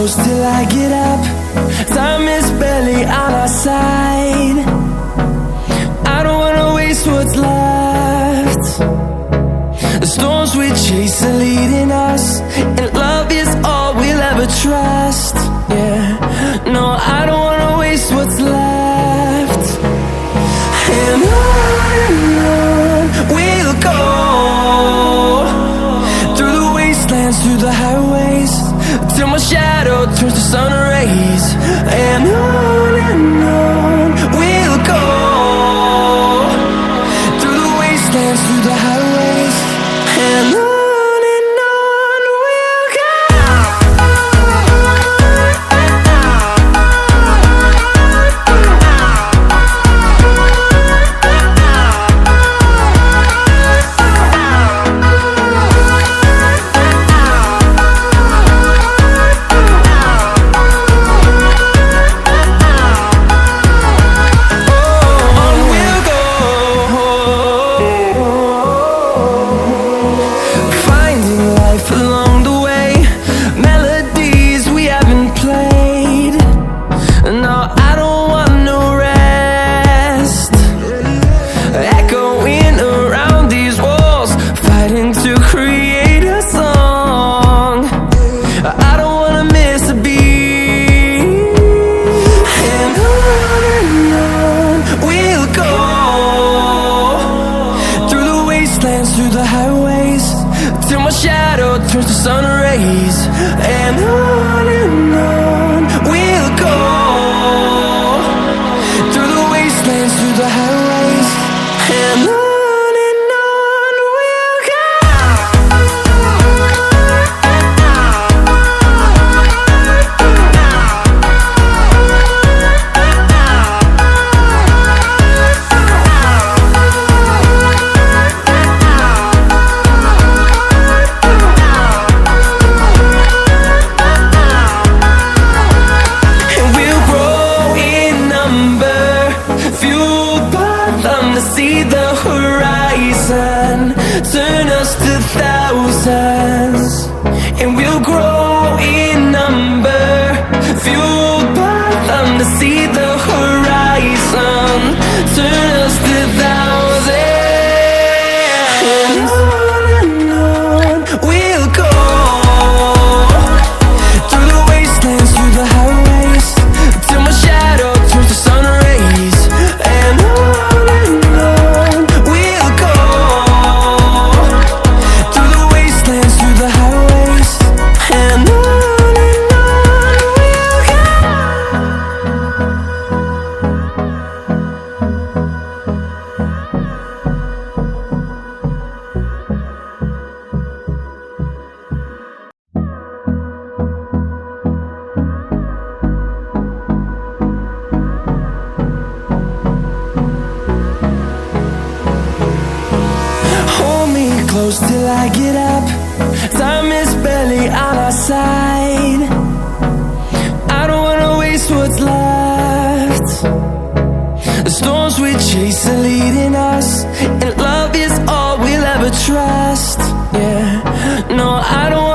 close till I get up. Time is barely on our side. I don't wanna waste what's left. The storms we chase are leading us, and love is all we'll ever trust. Yeah, no, I don't wanna waste what's left. And on we'll go, through the wastelands, through the highways, till my shadow turns to sun rays. And on we'll go, through the wastelands, through the highways, and on we'll go. Through the highways, till my shadow turns to sun rays. And on we'll go, through the wastelands, through the highways, and on we'll go. See the horizon, turn us to thousands, and we'll grow in number, fueled by them. To see the horizon, turn us to thousands, and on we'll go, through the wastelands, through the highways, till my shadow turns to sun rays. And close till I get up. Time is barely on our side. I don't wanna waste what's left. The storms we chase are leading us, and love is all we'll ever trust. Yeah, no, I don't